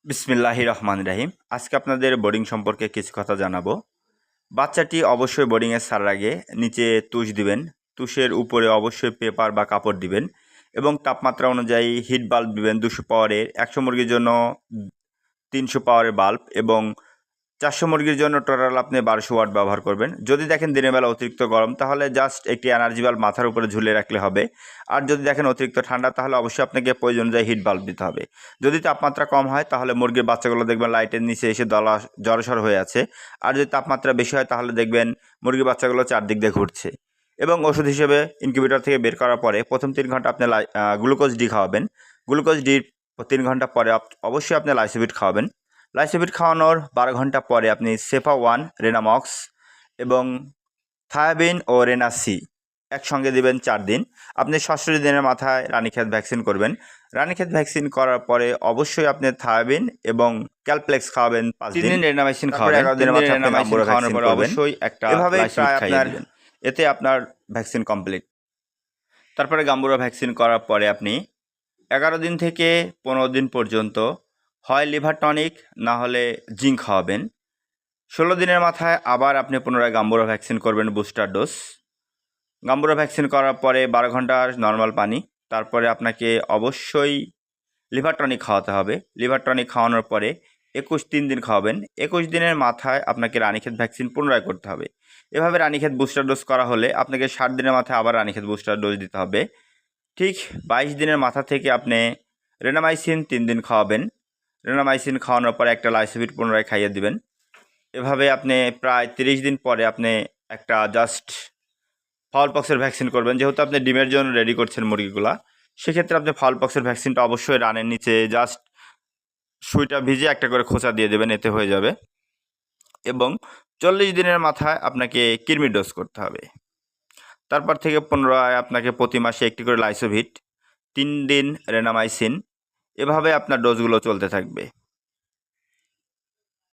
বিসমিল্লাহির রহমানির রহিম। আজকে আপনাদের বোর্ডিং সম্পর্কে কিছু কথা জানাবো। বাচ্চাটি অবশ্যই বোর্ডিংয়ে ছাড়ার আগে নিচে তুষ দিবেন। তুষের উপরে অবশ্যই পেপার বা কাপড় দিবেন এবং তাপমাত্রা অনুযায়ী হিট বাল্ব দিবেন 200 পাওয়ারের। 100 মুরগির জন্য 300 পাওয়ারের বাল্ব এবং 400 মুরগির জন্য টোটাল আপনি 1200 ওয়াট ব্যবহার করবেন। যদি দেখেন দিনের বেলা অতিরিক্ত গরম তাহলে জাস্ট একটি এনার্জি বাল্ব মাথার উপরে ঝুলিয়ে রাখলে হবে। আর যদি দেখেন অতিরিক্ত ঠান্ডা তাহলে অবশ্যই আপনাকে প্রয়োজন অনুযায়ী হিট বাল্ব দিতে হবে। যদি তাপমাত্রা কম হয় তাহলে মুরগির বাচ্চাগুলো দেখবেন লাইটের নিচে এসে জড়সড় হয়ে আছে। আর যদি তাপমাত্রা বেশি হয় তাহলে দেখবেন মুরগির বাচ্চাগুলো চারদিক দিয়ে ঘুরছে। এবং ওষুধ হিসেবে ইনকিউবেটর থেকে বের করার পরে প্রথম 3 ঘন্টা আপনি গ্লুকোজ ডি খাওয়াবেন। গ্লুকোজ ডির 3 ঘন্টা পরে অবশ্যই আপনি লাইসোভিট খাওয়াবেন। লাইসোভিট খাওয়ানোর 12 ঘন্টা পরে আপনি সেফা 1, রেনামক্স এবং থায়াবিন ও রেনাসি একসঙ্গে দিবেন 4 দিন। আপনি 67 দিনের মাথায় রানীক্ষেত ভ্যাকসিন করবেন। রানীক্ষেত ভ্যাকসিন করার পরে অবশ্যই আপনি থায়াবিন এবং ক্যালপ্লেক্স খাওয়াবেন 5 দিন। 3 দিন রেনামাইসিন খাওয়াবেন। 11 দিনের মাথায় রেনামাইসিন খাওয়ানোর পরে অবশ্যই একটা এভাবে প্রায় আপনার এতে আপনার ভ্যাকসিন কমপ্লিট। তারপরে গাম্বুরা ভ্যাকসিন করার পরে আপনি 11 দিন থেকে 15 দিন পর্যন্ত হয় লিভার টনিক না হলে জিঙ্ক খাওয়াবেন। 16 দিনের মাথায় আবার আপনি পুনরায় গাম্বুরা ভ্যাকসিন করবেন বুস্টার ডোজ। গাম্বুরা ভ্যাকসিন করার পরে 12 ঘন্টার নর্মাল পানি। তারপরে আপনাকে অবশ্যই লিভার টনিক খাওয়াতে হবে। লিভার টনিক খাওয়ানোর পরে 3 দিন খাওয়াবেন। 21 দিনের মাথায় আপনাকে রানীক্ষেত ভ্যাকসিন পুনরায় করতে হবে। এভাবে রানীক্ষেত বুস্টার ডোজ করা হলে আপনাকে 60 দিনের মাথায় আবার রানীক্ষেত বুস্টার ডোজ দিতে হবে। ঠিক 22 দিনের মাথা থেকে আপনি রেনামাইসিন 3 দিন খাওয়াবেন। রেনামাইসিন খাওয়ানোর পরে একটা লাইসোভিট পুনরায় খাইয়ে দিবেন। এভাবে আপনি প্রায় 30 দিন পরে আপনি একটা জাস্ট ফাউল পক্সের ভ্যাকসিন করবেন। যেহেতু আপনি ডিমের জন্য রেডি করছেন মুরগিগুলা, সেক্ষেত্রে আপনি ফাউল পক্সের ভ্যাকসিনটা অবশ্যই রানের নিচে জাস্ট সুইটা ভিজে একটা করে খোঁচা দিয়ে দেবেন, এতে হয়ে যাবে। এবং 40 দিনের মাথায় আপনাকে কৃমির ডোজ করতে হবে। তারপর থেকে পুনরায় আপনাকে প্রতি মাসে একটি করে লাইসোভিট, 3 দিন রেনামাইসিন, এভাবে আপনার ডোজগুলো চলতে থাকবে।